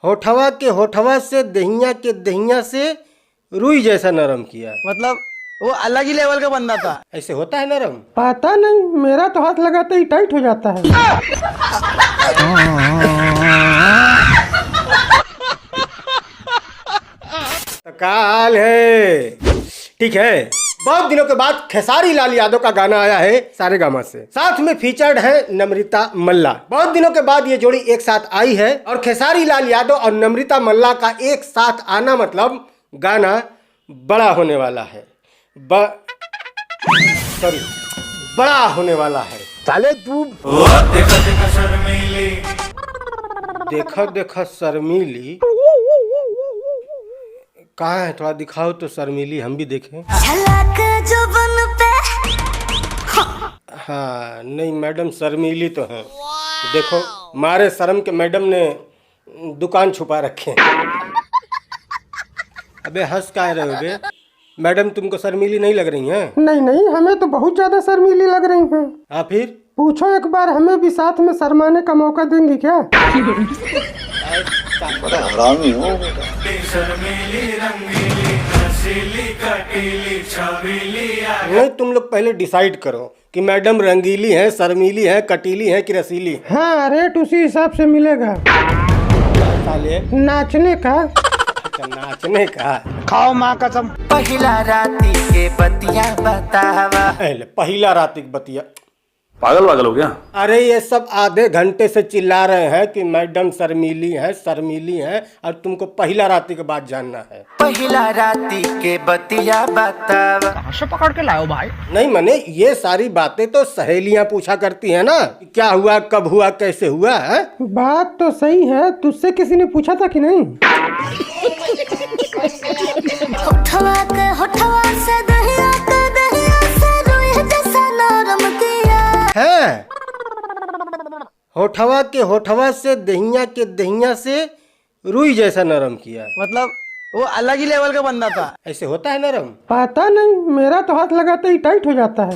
होठवा के होठवा से दहिया के दहिया से रुई जैसा नरम किया। मतलब वो अलग ही लेवल का बंदा था। ऐसे होता है नरम? पता नहीं, मेरा तो हाथ लगाते ही टाइट हो जाता है। तो क्या हाल है? ठीक है। बहुत दिनों के बाद खेसारी लाल यादव का गाना आया है सारेगामा से, साथ में फीचर्ड है नम्रता मल्ला। बहुत दिनों के बाद ये जोड़ी एक साथ आई है और खेसारी लाल यादव और नम्रता मल्ला का एक साथ आना मतलब गाना बड़ा होने वाला है। बड़ा होने वाला है। साले तू देखा देखा शर्मीली कहाँ है? थोड़ा दिखाओ तो शर्मीली, हम भी देखें। हाँ नहीं मैडम शर्मीली तो है। देखो मारे शर्म के मैडम ने दुकान छुपा रखे हैं। अबे हंस का रहे हो बे? मैडम तुमको शर्मीली नहीं लग रही हैं? नहीं नहीं, हमें तो बहुत ज्यादा शर्मीली लग रही हैं। हाँ फिर पूछो एक बार, हमें भी साथ में शर्माने का मौका देंगी क्या? बड़ा हरामी हो। नहीं तुम लोग पहले डिसाइड करो कि मैडम रंगीली है, शर्मीली है, कटीली है कि रसीली है। हाँ, रेट उसी हिसाब से मिलेगा। साले नाचने का। अच्छा नाचने का। खाओ माँ कसम। पहिला राती के बतिया बतावा। पहिला राती की बतिया। पागल पागल हो गया? अरे ये सब आधे घंटे से चिल्ला रहे हैं कि मैडम शर्मीली है, शर्मीली है, और तुमको पहिला राती के बाद जानना है। पहिला राती के बतिया बतावा। कहाँ से पकड़ के लाओ भाई? नहीं मने ये सारी बातें तो सहेलियां पूछा करती हैं ना, क्या हुआ, कब हुआ, कैसे हुआ है? बात तो सही है, तुझसे किसी ने पूछा था कि नहीं? होठवा के होठवा से दहिया के दहिया से रुई जैसा नरम किया है। होठवा के होठवा से दहिया के दहिया से रुई जैसा नरम किया। मतलब वो अलग ही लेवल का बंदा था। ऐसे होता है नरम? पता नहीं, मेरा तो हाथ लगाते ही टाइट हो जाता है।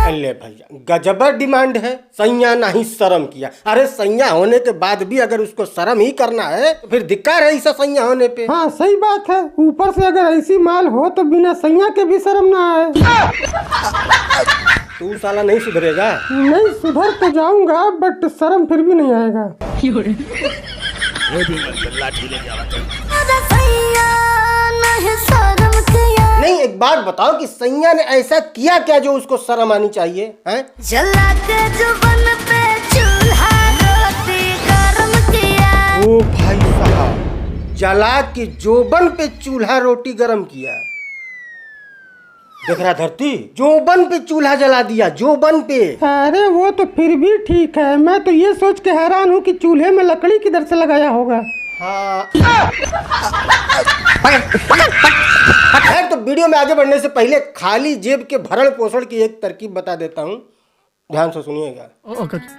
अरे भैया गजब डिमांड है, सैया नहीं शर्म किया। अरे सैया होने के बाद भी अगर उसको शर्म ही करना है तो फिर धिक्कार है इसे सैया होने पे। हाँ सही बात है, ऊपर से अगर ऐसी माल हो तो बिना सैया के भी शर्म ना आए। तू साला नहीं सुधरेगा। नहीं सुधर तो जाऊंगा, बट शर्म फिर भी नहीं आएगा। नहीं एक बात बताओ कि सैया ने ऐसा किया क्या जो उसको शर्म आनी चाहिए? हैं? जला के जुबान पे चूल्हा रोटी गरम किया। ओ भाई साहब, जला के जोबन पे चूल्हा रोटी गरम किया। देख रहा धरती, जोबन पे चूल्हा जला दिया, जोबन पे। अरे वो तो फिर भी ठीक है, मैं तो ये सोच के हैरान हूँ कि चूल्हे में लकड़ी किधर से लगाया होगा। हाँ। खैर तो वीडियो में आगे बढ़ने से पहले खाली जेब के भरण पोषण की एक तरकीब बता देता हूँ, ध्यान से सुनिएगा।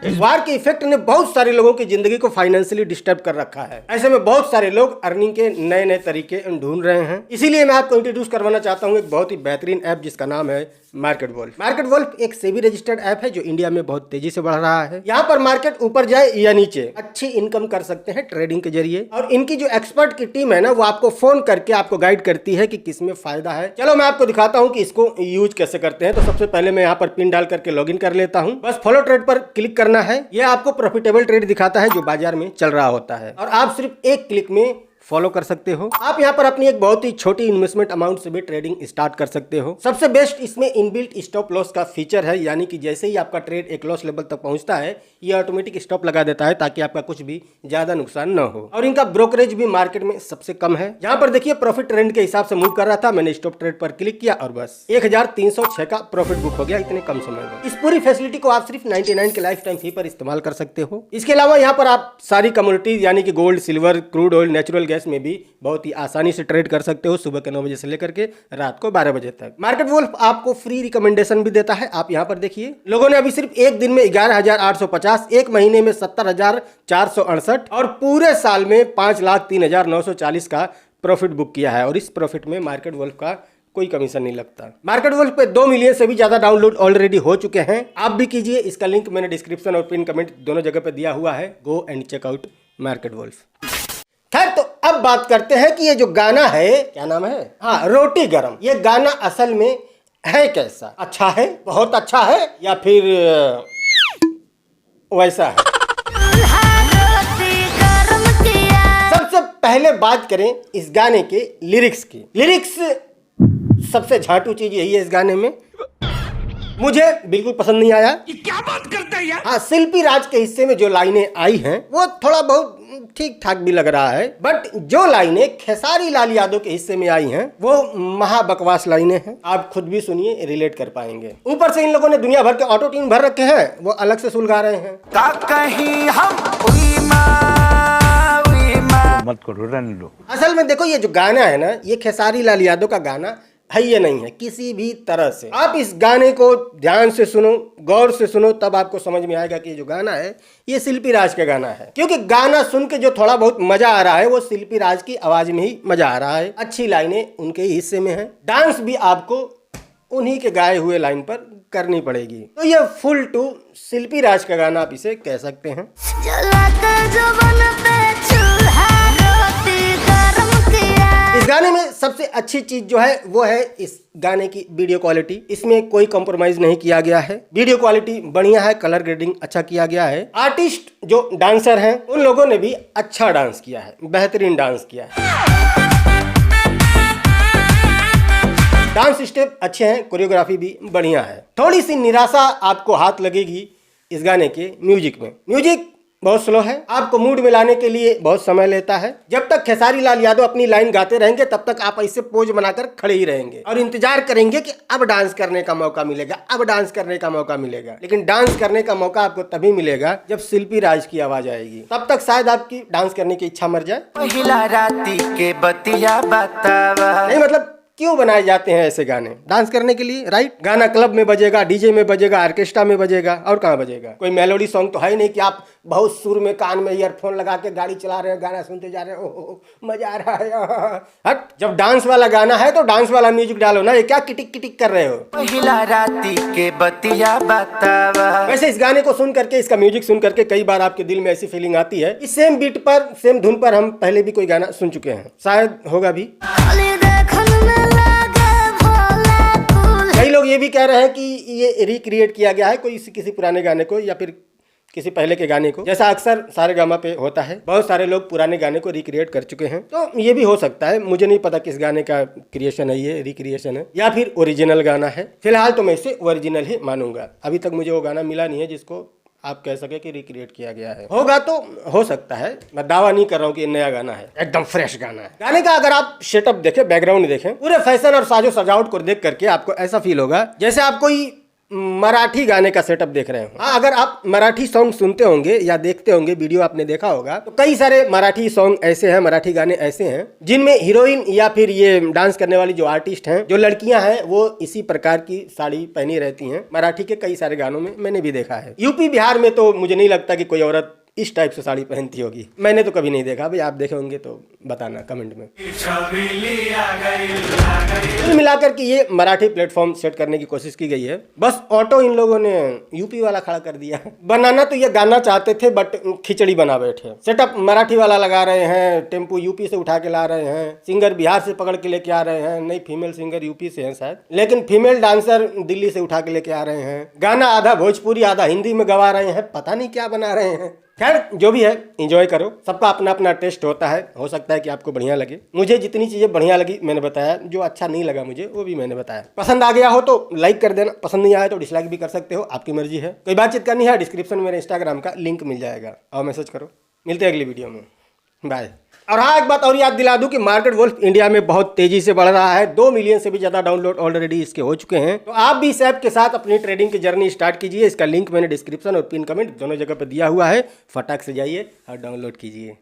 इस वार के इफेक्ट ने बहुत सारे लोगों की जिंदगी को फाइनेंशियली डिस्टर्ब कर रखा है। ऐसे में बहुत सारे लोग अर्निंग के नए नए तरीके ढूंढ रहे हैं। इसीलिए मैं आपको इंट्रोड्यूस करवाना चाहता हूँ एक बहुत ही बेहतरीन ऐप जिसका नाम है मार्केट वोल्फ। मार्केट वोल्फ एक सेबी रजिस्टर्ड ऐप है जो इंडिया में बहुत तेजी से बढ़ रहा है। यहाँ पर मार्केट ऊपर जाए या नीचे अच्छी इनकम कर सकते हैं ट्रेडिंग के जरिए, और इनकी जो एक्सपर्ट की टीम है ना वो आपको फोन करके आपको गाइड करती है कि किसमें फायदा है। चलो मैं आपको दिखाता हूँ कि इसको यूज कैसे करते हैं। तो सबसे पहले मैं यहाँ पर पिन डाल करके लॉग इन कर लेता हूँ। बस फॉलो ट्रेड पर क्लिक करना है। ये आपको प्रॉफिटेबल ट्रेड दिखाता है जो बाजार में चल रहा होता है, और आप सिर्फ एक क्लिक में फॉलो कर सकते हो। आप यहाँ पर अपनी एक बहुत ही छोटी इन्वेस्टमेंट अमाउंट से भी ट्रेडिंग स्टार्ट कर सकते हो। सबसे बेस्ट इसमें इनबिल्ट स्टॉप लॉस का फीचर है, यानी कि जैसे ही आपका ट्रेड एक लॉस लेवल तक पहुंचता है ये ऑटोमेटिक स्टॉप लगा देता है ताकि आपका कुछ भी ज्यादा नुकसान न हो। और इनका ब्रोकरेज भी मार्केट में सबसे कम है। यहाँ पर देखिए प्रॉफिट ट्रेंड के हिसाब से मूव कर रहा था, मैंने स्टॉप ट्रेड पर क्लिक किया और बस 1306 का प्रॉफिट बुक हो गया इतने कम समय में। इस पूरी फैसिलिटी को आप सिर्फ 99 के लाइफ टाइम फी पर इस्तेमाल कर सकते हो। इसके अलावा यहाँ पर आप सारी कमोडिटीज यानी कि gold, silver, crude oil, natural gas में भी बहुत ही आसानी से ट्रेड कर सकते हो, सुबह के 9 बजे से लेकर के रात को 12 बजे तक। मार्केट वोल्फ आपको फ्री रिकमेंडेशन भी देता है। आप यहाँ पर देखिए लोगों ने अभी सिर्फ एक दिन में 11,850, एक महीने में 70,468 और पूरे साल में 5,03,940 का प्रॉफिट बुक किया है। और इस प्रॉफिट में मार्केट वोल्फ का कोई कमीशन नहीं लगता। मार्केट वुल्फ पे 2 मिलियन से भी ज्यादा डाउनलोड ऑलरेडी हो चुके हैं, आप भी कीजिए। इसका लिंक मैंने डिस्क्रिप्शन और पिन कमेंट दोनों जगह पे दिया हुआ है। Go and check out market wolf. खैर, तो अब बात करते हैं कि ये जो गाना है, क्या नाम है, हाँ, रोटी गरम, ये गाना असल में है कैसा? अच्छा है, बहुत अच्छा है, या फिर वैसा है? सबसे पहले बात करें इस गाने के लिरिक्स की। लिरिक्स सबसे झाटू चीज यही है इस गाने में, मुझे बिल्कुल पसंद नहीं आया। ये क्या बात करता है यार? हाँ, शिल्पी राज के हिस्से में जो लाइनें आई हैं वो थोड़ा बहुत ठीक ठाक भी लग रहा है, बट जो लाइनें खेसारी लाल यादव के हिस्से में आई हैं वो महा बकवास लाइनें हैं। आप खुद भी सुनिए, रिलेट कर पाएंगे। ऊपर से इन लोगों ने दुनिया भर के ऑटो ट्यून भर रखे हैं, वो अलग से सुलगा रहे हैं। मत करो, रहने दो। असल में देखो, ये जो गाना है ना, ये खेसारी लाल यादव का गाना है, ये नहीं है किसी भी तरह से। आप इस गाने को ध्यान से सुनो, गौर से सुनो, तब आपको समझ में आएगा कि ये जो गाना है ये शिल्पी राज का गाना है। क्योंकि गाना सुन के जो थोड़ा बहुत मजा आ रहा है वो शिल्पी राज की आवाज में ही मजा आ रहा है। अच्छी लाइनें उनके ही हिस्से में है, डांस भी आपको उन्हीं के गाए हुए लाइन पर करनी पड़ेगी। तो ये फुल टू शिल्पी राज का गाना आप इसे कह सकते हैं। इस गाने में सबसे अच्छी चीज जो है वो है इस गाने की वीडियो क्वालिटी। इसमें कोई कॉम्प्रोमाइज नहीं किया गया है, वीडियो क्वालिटी बढ़िया है, कलर ग्रेडिंग अच्छा किया गया है। आर्टिस्ट जो डांसर हैं उन लोगों ने भी अच्छा डांस किया है, बेहतरीन डांस किया है। डांस स्टेप अच्छे हैं, कोरियोग्राफी भी बढ़िया है। थोड़ी सी निराशा आपको हाथ लगेगी इस गाने के म्यूजिक में। म्यूजिक बहुत स्लो है, आपको मूड में लाने के लिए बहुत समय लेता है। जब तक खेसारी लाल यादव अपनी लाइन गाते रहेंगे तब तक आप ऐसे पोज बनाकर खड़े ही रहेंगे और इंतजार करेंगे कि अब डांस करने का मौका मिलेगा, अब डांस करने का मौका मिलेगा। लेकिन डांस करने का मौका आपको तभी मिलेगा जब शिल्पी राज की आवाज आएगी, तब तक शायद आपकी डांस करने की इच्छा मर जाए। नहीं, मतलब क्यों बनाए जाते हैं ऐसे गाने? डांस करने के लिए, राइट? गाना क्लब में बजेगा, डीजे में बजेगा, ऑर्केस्ट्रा में बजेगा, और कहाँ बजेगा? कोई मेलोडी सॉन्ग तो है ही नहीं कि आप बहुत सुर में कान में ईयरफोन लगा के गाड़ी चला रहे हैं, गाना सुनते जा रहे हैं, ओह मजा आ रहा है। हट, जब डांस वाला गाना है तो डांस वाला म्यूजिक डालो ना, ये क्या किटिक किटिक कर रहे हो? वैसे इस गाने को सुन करके, इसका म्यूजिक सुन करके कई बार आपके दिल में ऐसी फीलिंग आती है, इस सेम बीट पर, सेम धुन पर हम पहले भी कोई गाना सुन चुके हैं, शायद होगा भी। कई लोग ये भी कह रहे हैं कि ये रिक्रिएट किया गया है कोई किसी पुराने गाने को या फिर किसी पहले के गाने को, जैसा अक्सर सारेगामा पे होता है। बहुत सारे लोग पुराने गाने को रिक्रिएट कर चुके हैं, तो ये भी हो सकता है। मुझे नहीं पता किस गाने का क्रिएशन है, ये रिक्रिएशन है या फिर ओरिजिनल गाना है। फिलहाल तो मैं इसे ओरिजिनल ही मानूंगा। अभी तक मुझे वो गाना मिला नहीं है जिसको आप कह सके कि रिक्रिएट किया गया है। होगा तो हो सकता है, मैं दावा नहीं कर रहा हूँ कि ये नया गाना है, एकदम फ्रेश गाना है। गाने का अगर आप सेटअप देखें, बैकग्राउंड देखें, पूरे फैशन और साजो सजावट को देख करके आपको ऐसा फील होगा जैसे आप कोई मराठी गाने का सेटअप देख रहे हो। हाँ, अगर आप मराठी सॉन्ग सुनते होंगे या देखते होंगे, वीडियो आपने देखा होगा, तो कई सारे मराठी सॉन्ग ऐसे हैं, मराठी गाने ऐसे हैं जिनमें हीरोइन या फिर ये डांस करने वाली जो आर्टिस्ट हैं, जो लड़कियां हैं, वो इसी प्रकार की साड़ी पहनी रहती हैं। मराठी के कई सारे गानों में मैंने भी देखा है। यूपी बिहार में तो मुझे नहीं लगता कि कोई औरत इस टाइप से साड़ी पहनती होगी, मैंने तो कभी नहीं देखा। भाई आप देखे होंगे तो बताना कमेंट में। कुल मिलाकर के ये मराठी प्लेटफॉर्म सेट करने की कोशिश की गई है, बस ऑटो इन लोगों ने यूपी वाला खड़ा कर दिया। बनाना तो ये गाना चाहते थे बट खिचड़ी बना बैठे। सेटअप मराठी वाला लगा रहे हैं, टेम्पो यूपी से उठा के ला रहे हैं, सिंगर बिहार से पकड़ के लेके आ रहे हैं, नहीं फीमेल सिंगर यूपी से हैं शायद, लेकिन फीमेल डांसर दिल्ली से उठा के लेके आ रहे हैं। गाना आधा भोजपुरी आधा हिंदी में गवा रहे हैं, पता नहीं क्या बना रहे हैं। खैर जो भी है, एंजॉय करो, सबका अपना अपना टेस्ट होता है। हो सकता है कि आपको बढ़िया लगे। मुझे जितनी चीजें बढ़िया लगी मैंने बताया, जो अच्छा नहीं लगा मुझे वो भी मैंने बताया। पसंद आ गया हो तो लाइक कर देना, पसंद नहीं आया तो डिसलाइक भी कर सकते हो, आपकी मर्जी है। कोई बातचीत करनी है, डिस्क्रिप्शन में मेरे इंस्टाग्राम का लिंक मिल जाएगा, और मैसेज करो। मिलते हैं अगली वीडियो में, बाय। और हाँ, एक बात और याद दिला दूं कि मार्केट वुल्फ इंडिया में बहुत तेजी से बढ़ रहा है। 2 मिलियन से भी ज्यादा डाउनलोड ऑलरेडी इसके हो चुके हैं, तो आप भी इस ऐप के साथ अपनी ट्रेडिंग की जर्नी स्टार्ट कीजिए। इसका लिंक मैंने डिस्क्रिप्शन और पिन कमेंट दोनों जगह पर दिया हुआ है, फटाक से जाइए और डाउनलोड कीजिए।